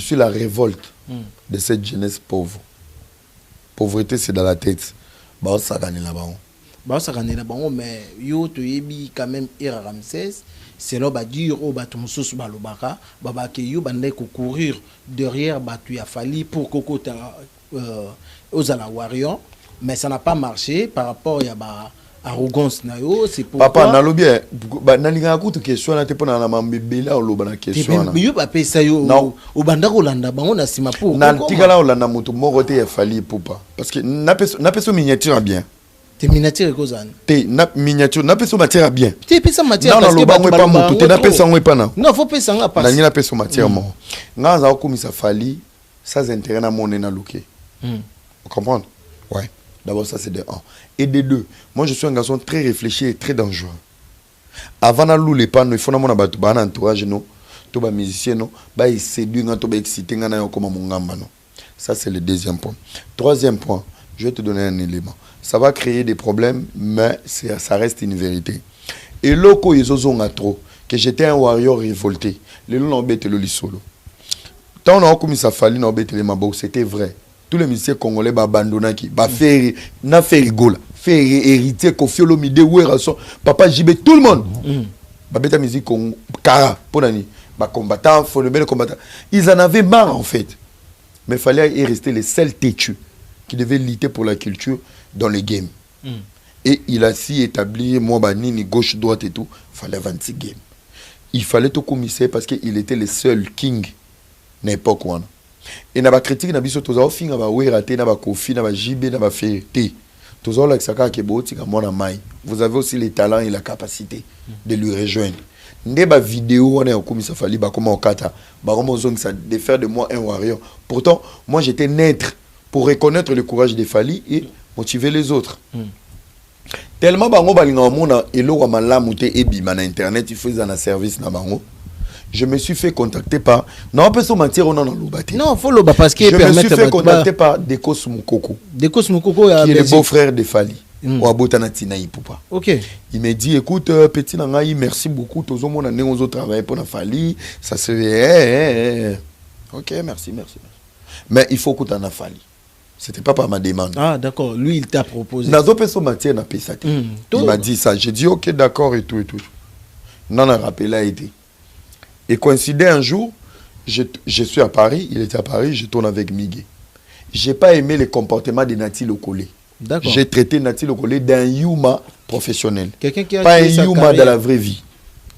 Je suis la révolte de cette jeunesse pauvre. Pauvreté, c'est dans la tête. Bah, ça gagne là-bas. Bah, ça gagne là-bas, mais yo, tu es quand même Ramsès. C'est là bah dire au bateau sous balobaka, bah que yo bandé courir derrière batu a fallu pour kokota aux alawarion, mais ça n'a pas marché par rapport à bah arrogance na yo, c'est pour papa na lobi ba na linga kutu question na te pona na mambebela o loba na question na. Mais yo ba pesa yo o banda kolanda bango na sima pour na tikala o landa moto moko te ya fali poupa parce que na peso miniature bien. Te miniature ko zana. Te na miniature na peso matière bien. Te pesa matière parce que ba pas moto te na peso ngwe pa na. Non, faut pesa nga pas. Na ngina peso matière mo. Nga za ko misa fali ça intérêt na monnaie na luké. Vous comprenez? Ouais. D'abord, ça c'est de 1. Et de 2, moi je suis un garçon très réfléchi et très dangereux. Avant d'aller les panneaux, il faut que je un entourage, tous les musiciens, ils séduisent, ils excitent, ça c'est le deuxième point. Troisième point, je vais te donner un élément. Ça va créer des problèmes, mais ça reste une vérité. Et là, quand ils ont trop, que j'étais un warrior révolté, les gens ont bêté le solo. Tant on a commis ça fallu, c'était vrai. Tous les musiciens congolais abandonnent qui faire na faire rigola faire héritier Kofiolo Mide Werason papa Jibé tout le monde beta musique con kara pour nani ba combattant faut le bel combattant ils en avaient marre en fait mais fallait y rester les seuls têtus qui devaient lutter pour la culture dans les games et il a si établi moi banini gauche droite et tout fallait 26 games il fallait tout commissaire parce que il était le seul king n'importe quoi. Et na ba critique na biso toza ofinga ba werate na ba kofi na ba jibe na ba fierté toza la saka ke boti ka mona mai vous avez aussi les talents et la capacité de lui rejoindre nde ba vidéo on a komisa fali ba comment okata ba comment ça de faire de moi un warrior pourtant moi j'étais naître pour reconnaître le courage de Fali et motiver les autres tellement bango balinga mona elo wa malamu te ebima na internet il faisait un service na bango. Je me suis fait contacter par... Non, on peut se mentir, on en a l'obati. Non, il faut le parce que... Je me suis fait contacter par Dekos Moukoko. Dekos Moukoko qui est le beau-frère de Fali. Ou Abotanatina Poupa. Ok. Il m'a dit, écoute, petit Nangaï, merci beaucoup. Tous les gens ont travaillé pour la Fali. Ça se fait... Ok, merci. Mais il faut que tu en aies Fali. C'était pas par ma demande. Ah, d'accord. Lui, il t'a proposé. Nazo Peso Matière n'a pas ça. Il m'a dit ça. J'ai dit, ok, d'accord et tout. Non, on a rappelé a été. Et coïncidé un jour, je suis à Paris, il était à Paris, je tourne avec Miguel. Je n'ai pas aimé le comportement de Nati Lokole. J'ai traité Nati Lokole d'un Yuma professionnel. Quelqu'un qui a pas un Yuma dans la vraie vie.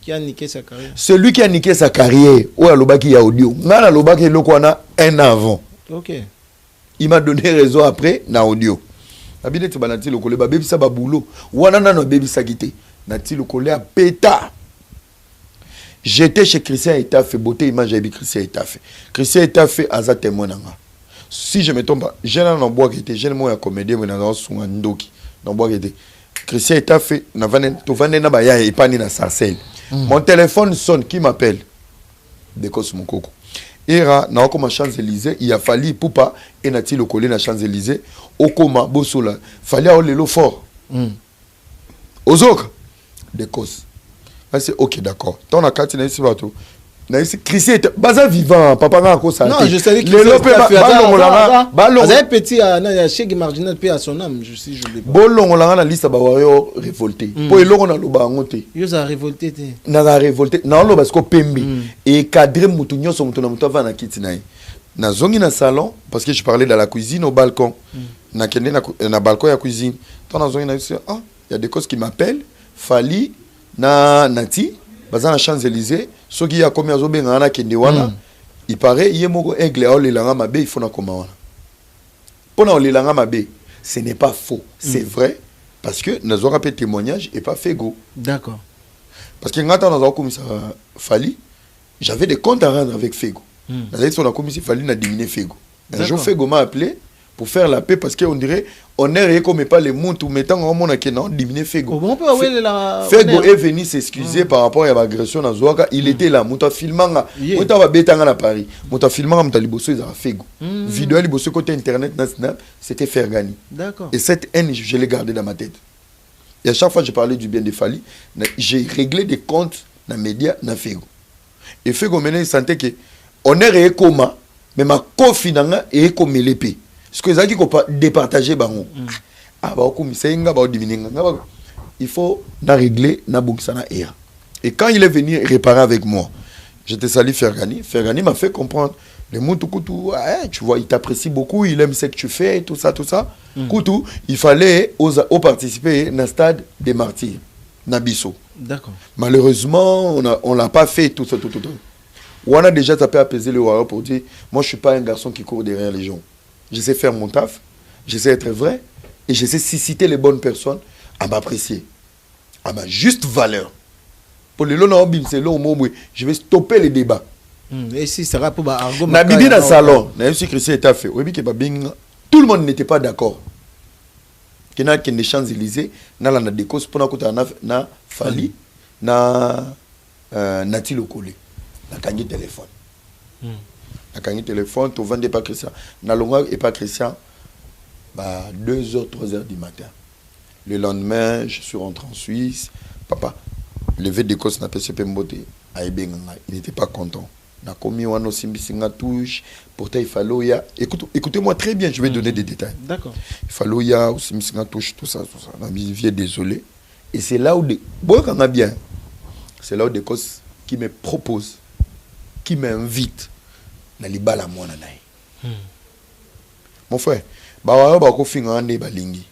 Qui a niqué sa carrière. Celui qui a niqué sa carrière, ou à l'Obaki a audio. N'a l'Obaki Lokwana un an avant. Ok. Il m'a donné raison après, na audio. Abile tu Nati Lokole, baby sa baboulot. Ou anana no baby sa quitté. Nati Lokole a péta. J'étais chez Christian Etafé, beauté image avec Christian Etafé. Christian Etafé a za témoin nanga. Si je me trompe pas, j'ai un bois qui était, j'ai le mot à comédien, mais dans un ndoki. Dans bois qui était. Christian Etafé, na vanen, tu vanen na baya et pas ni na sarcelle. Mon téléphone sonne, qui m'appelle? Dekos Moukoko. Era, na okoma Champs-Élysées, il a fallu poupa, et nati le collé na Champs-Élysées, okoma, bosola. Fallait avoir le lot fort. Ozok, Dekos. C'est ok, d'accord. Ton akati na ici bateau. Na ici Christian était baza vivant, papa nga ko ça. Non, je savais qu'il était petit à chèque marginal puis à son âme, je sais je l'ai pas. Bolongo la na liste ba wayo révolté. Po eloko na loba ngote. Yo za révolté te. Na za révolté. Na lo parce que pembe et cadre mutu nyonso mutu na mutu va na kiti na. Na zongi na salon parce que je parlais dans la cuisine au balcon. Na kende na balcon ya cuisine. Ton na zongi na ah, il y a des causes qui m'appellent, Fali na Nati, baza na Champs-Élysées, soki ya komi azobenga na kende wana, il paraît yemoko aigle a olelanga mabe, il faut na koma wana. Pona olelanga mabe, ce n'est pas faux, c'est vrai parce que nazo rappelé témoignage et pas Fego. D'accord. Parce que ngata nazo komi ça Fali, j'avais des comptes à rendre avec Fego. Nazo on a komi Fali na diminuer Fego. Un jour Fego m'a appelé pour faire la paix parce qu'on dirait on est comme pas les monts tout mettant en mon non diminuer Fego. Fego est venu s'excuser par rapport à l'agression dans Zouaka, il était là muta filmanga muta va betanga na Paris muta filmanga muta liboso ils a Fego vidéo liboso côté internet na snap c'était Fergani. D'accord. Et cette haine je l'ai gardée dans ma tête. Et à chaque fois que je parlais du bien de Fali, j'ai réglé des comptes dans les médias na Fego. Et Fego maintenant il sentait que on est comme mais ma kofi nanga et comme l'épée ce que ça qui pas départager bango ah ba ko misenga ba diminuer il faut na régler na bouksana era et quand il est venu réparer avec moi j'étais salé Fergani m'a fait comprendre le Moutoukoutou, tu vois, il t'apprécie beaucoup, il aime ce que tu fais, tout ça. Koutou, il fallait aux participer dans le stade des martyrs, Nabiso. D'accord. Malheureusement, on l'a pas fait, tout ça. On a déjà tapé apaiser le warrior pour dire, moi je suis pas un garçon qui court derrière les gens. Je sais faire mon taf, je sais être vrai, et je sais susciter les bonnes personnes à m'apprécier, à ma juste valeur. Pour les lots, je vais stopper les débats. Et si ça va pour Argo na bibi na salon na yesi Christian était fait oui que tout le monde n'était pas d'accord qu'il n'a qu'une Champs-Élysées na la déco pour na Fali na Nati Lokole na kangi téléphone na kangi téléphone to vendre pas Christian na longa et pas Christian 2h 3h du matin le lendemain je suis rentré en Suisse papa levé de cause na PCP Mbote a Ebenga il n'était pas content. Na commis wano simbisinga touche pourtant il fallait écoutez-moi très bien je vais donner des détails. D'accord. Il fallait ya simbisinga touche tout ça na vie désolé et c'est là où bien c'est là où des causes qui me proposent qui m'invitent na libala mwana nae mon frère ba ko finga ande balingi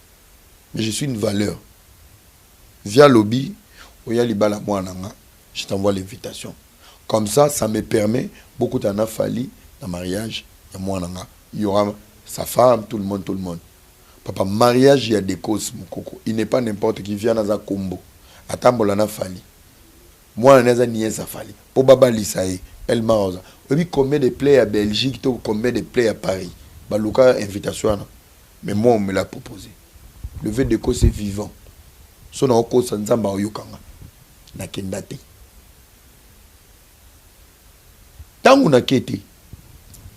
mais je suis une valeur via lobby ou ya libala mwana nga je t'envoie l'invitation. Comme ça me permet, beaucoup d'en a fallu dans le mariage, il y aura sa femme, tout le monde. Papa, mariage, il y a des causes, mon coco. Il n'est pas n'importe qui vient dans un combo. Attends, il a fallu. Moi, je n'ai pas fallu. Pour Baba Lissaï, elle m'a dit, oui, combien de play à Belgique, combien de play à Paris. Balouka, invitation. Mais moi, on me l'a proposé. Le vœu de cause est vivant. Son nom, c'est Nzamba Oyokanga. Nakendate. Tant qu'on a quitté,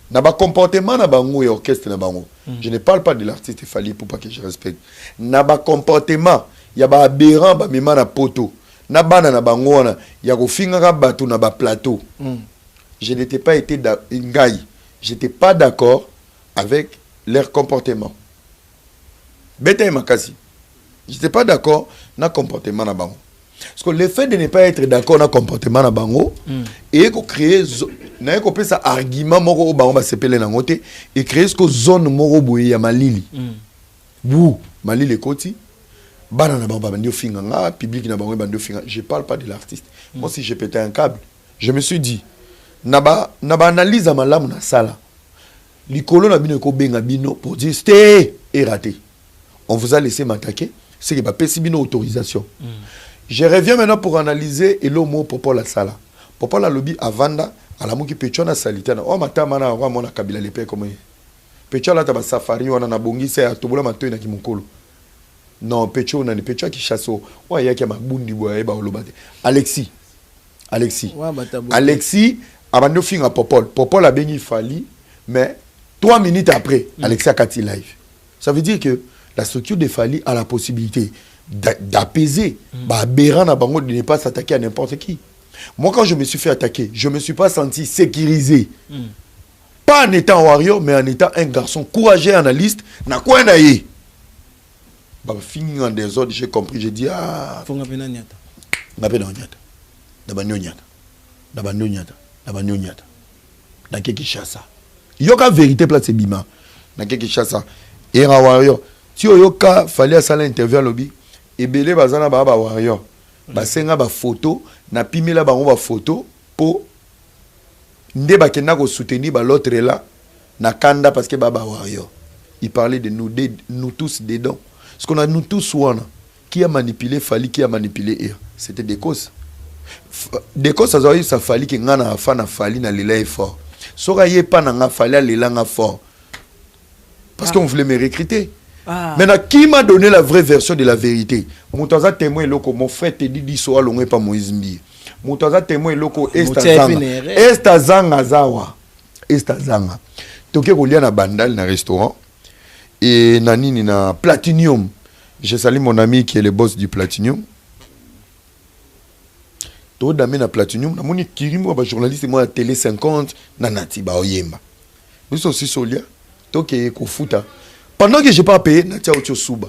na ba comportement na bango et orchestre na bango. Je ne parle pas de l'artiste Fali pour pas que je respecte. Na ba comportement, ya ba aberrant ba mema na poto. Na bana na bango na ya ko finga bato na ba plateau. Je n'étais pas été j'étais pas d'accord avec leur comportement. Beta makasi. J'étais pas d'accord na comportement na bango. Parce que le fait de ne pas être d'accord dans le comportement na bango et ko créer na ko pesa argument moko bango ba sepele na ngote et créer ce que zone moko boye ya malili bu malili koti bana na bango ba ndio finga nga public na bango ba ndio finga. Je parle pas de l'artiste. Moi si j'ai pété un câble je me suis dit na ba analyse malamu na sala likolo na bino ko benga bino pour dire c'était raté. On vous a laissé m'attaquer, c'est que ba pesi bino autorisation. Je reviens maintenant pour analyser et le mot Popo la sala. Popo la lobby à Vanda, à la mouki Pechona salitana. Oh, matamana, on va kabila les pères comme Pechona taba safari, on a bongi, c'est à Tobola Matoy na Kimokolo. Non, Pechona, Pechona qui chasse. Oh, il y a qui a ma bundi boye, ba olobate. Alexis, abando finga Popol. Popol a béni Fali, mais 3 minutes après, Alexis a kati live. Ça veut dire que la structure de Fali a la possibilité d'apaiser, de ne pas s'attaquer à n'importe qui. Moi, quand je me suis fait attaquer, je ne me suis pas senti sécurisé. Pas en étant warrior, mais en étant un garçon courageux, analyste. Na quoi naïe? Fini en désordre, j'ai compris, j'ai dit ah. Faut ngapé na nyata. Ngapé na nyata. D'aba nyata. Dans quelque chassa. Yoka vérité place bima. Dans quelque chassa. Et un warrior. Si yoka fallait à la interview à lobby. Et belé bazana ba warrior. Basenga ba photo. Na pimela ba photo. Pour. Nde ba kena ko soutenir ba l'autre là. Na kanda parce que baba warrior. Il parlait de nous tous dedans. Parce qu'on a nous tous wana. Qui a manipulé Fali, qui a manipulé Ea. C'était des causes. Des causes, ça a eu ça Fali qui n'a pas na Fali na l'élan fort. Sora yé pas na Fali à l'élan fort. Parce qu'on voulait me recruter. Maintenant, qui m'a donné la vraie version de la vérité? Moutaza témoin loko, mon frère te dit soa longé pas Moïse Mbi. Moutaza témoin loko, Estazanga Zawa. Estazanga. Toké kolia na bandal na restaurant. Et nani na Platinum. Je salue mon ami qui est le boss du Platinum. Tout d'ami na Platinum, na moni kirimo ba journaliste moi à télé 50 na nati ba oyemba. Nous aussi solia. Donc ko futa. Pendant que j'ai pas payé, na tia ocho suba.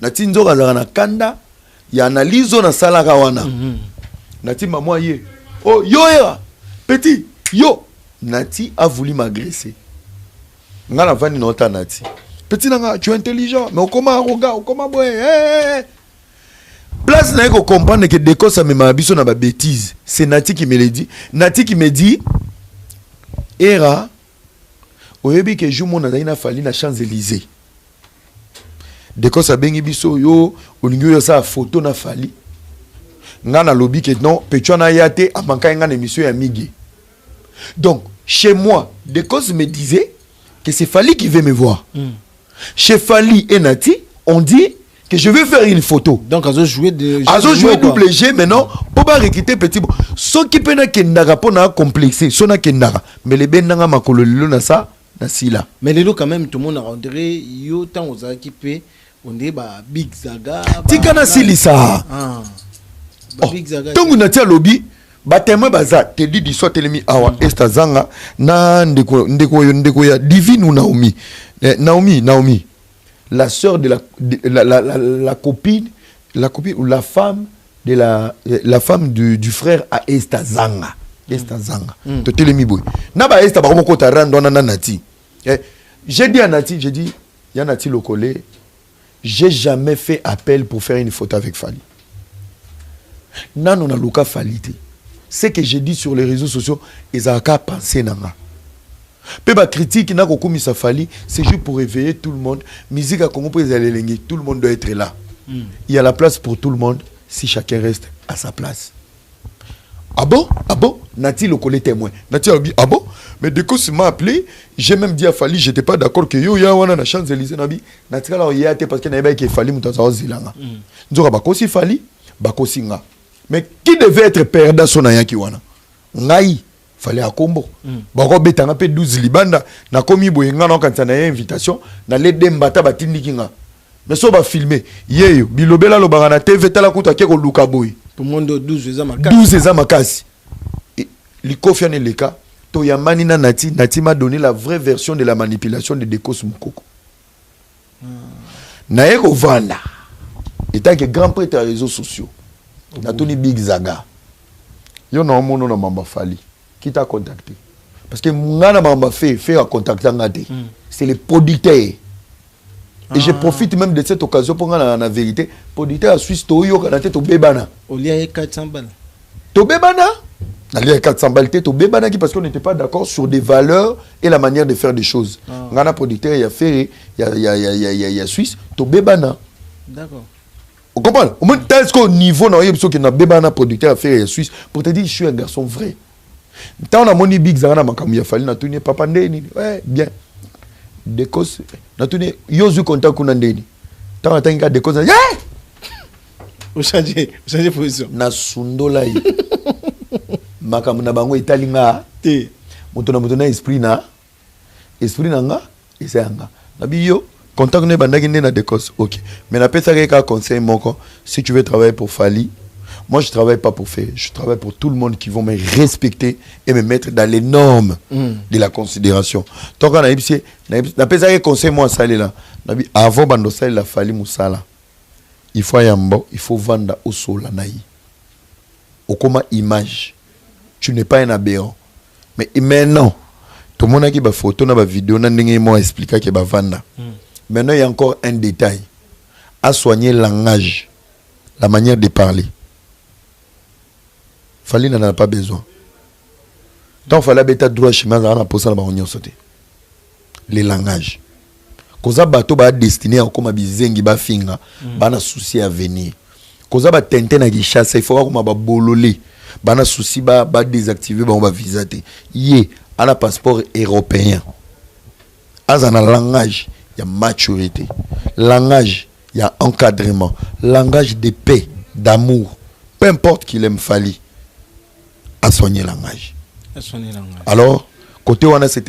Na ti nzoka za na kanda ya analyse na sala kawana. Nati maman ye. Oh yo era. Petit yo. Nati a voulu m'agresser. Ngana vani nota Nati. Petit nanga, tu es intelligent, mais comment arrogant, comment boy. Place na ko comprendre que déco ça me m'a biso na ba bêtise. C'est Nati qui me le dit. Nati qui me dit era oyebi que jour mon na fali na Champs-Élysées. Déco ça bengi biso yo olingi yo sa photo na fali. Ngana lobby que non, Petuana yate a manqué une émission à Miguel. Donc, chez moi, Décos me disait que c'est Fali qui veut me voir. Chez Fali et Nati, on dit que je veux faire une photo. Donc, ils ont joué double G maintenant pour pas réquitter petit. Ce qui peut n'avoir kendara pour n'a complexé, ce n'a kendara. Mais les ben n'a makolo na ça, na sila. Mais les quand même tout le monde a rentré, yo tant aux équipés, on dit bah Big Zaga. Tika sili ça. Donc on a tia lobby. Batema baza te dit du soit telemi awa estazanga na ndeko ya divine ou Naomi. Naomi la sœur de la copine ou la femme de la femme du frère à Estazanga. To telemi boy na ba esta ba ko ta rando na Nati. J'ai dit à Nati, ya Nati Lokole, j'ai jamais fait appel pour faire une photo avec Fali. Non, on a Luka Falite. Ce que j'ai dit sur les réseaux sociaux, ils ont qu'à penser nanga. Peba critique n'a qu'au sa Fali, c'est juste pour réveiller tout le monde. Musique à Congo pour les aller tout le monde doit être là. Il y a la place pour tout le monde si chacun reste à sa place. Ah bon? Nati le collé témoin. Nati a dit ah bon? Mais dès que tu m'as appelé, j'ai même dit à Fali, j'étais pas d'accord que yo ya wana na Champs-Élysées nabi. Nati là y a été parce que n'avait pas Fali mutaza zilanga. Nzoka bakosi Fali, bakosi nga. Mais qui devait être perdant son ayaki wana? Ngai fallait à combo. Bako betanga pe 12 libanda na komi boyenga na kanisa na invitation na le dembata batindiki nga. Mais so ba filmer yeyo bilobela lo bangana TV tala kuta ke ko luka boy. Tout le monde 12 za makasi. 12 za makasi. Likofia ne leka to yamani na Nati m'a donné la vraie version de la manipulation de Décos Mukoko. Na eko vanda. Étant que grand prêtre à réseaux sociaux. Natuni Big Zaga. Yo na mono na mamba Fali. Qui t'a contacté? Parce que ngana mamba fait à contacter ngate. C'est les producteurs. Et je profite même de cette occasion pour la vérité. Producteur à Suisse Toyo kanate to bebana. Au lieu 400 balles. To bebana? Na lieu 400 balles to bebana parce qu'on n'était pas d'accord sur des valeurs et la manière de faire des choses. Ngana producteur il y a fait il y a Suisse to bebana. D'accord. Vous comprenez? Au moins, tel qu'au niveau, il y a qui n'a pas un producteur à faire en Suisse pour te dire, je suis un garçon vrai. Tant on a mon big zana, il a fallu n'attendre papa ndeni. Ouais, bien. Des causes. N'attendre, yozu contact qu'on a ndeni. Tant on a des causes. Yeah! Vous changez position. Na sundola yi. Makamuna bango italinga. Te. Mutona esprit na nga, esanga. Nabi yo. Contact ne bandaki na Décos. OK. Mais na pesa ka conseil moko, si tu veux travailler pour Fali, moi je travaille pas pour faire, je travaille pour tout le monde qui vont me respecter et me mettre dans les normes de la considération. Donc on a ipsi na pesa conseil moi ça là. Nabi avant bando ça la Fali musala. Il faut yambo, il faut vendre au sol la naï. Au comment image. Tu n'es pas un aberrant. Mais maintenant, tout le monde a qui ba photo na ba vidéo na ndenge moi expliquer que ba vanda. Maintenant, il y a encore un détail. À soigner le langage, la manière de parler. Fali n'en a pas besoin. Donc, il fallait bêta droit chemin à la posa na ba sauter. Les langages. Koza bato ba destiné à comme bizengi ba finga, ba na souci à venir. Koza ba tenter na gishasa, il faut comme ba bololé. Ba na souci ba désactiver ba on va visater. Yé, à la passeport européen. Azana langage. Il y a maturité. Langage, il y a encadrement. Langage de paix, d'amour. Peu importe qu'il aime Fali. À soigner langage. À soigner langage. Alors, côté où on a c'était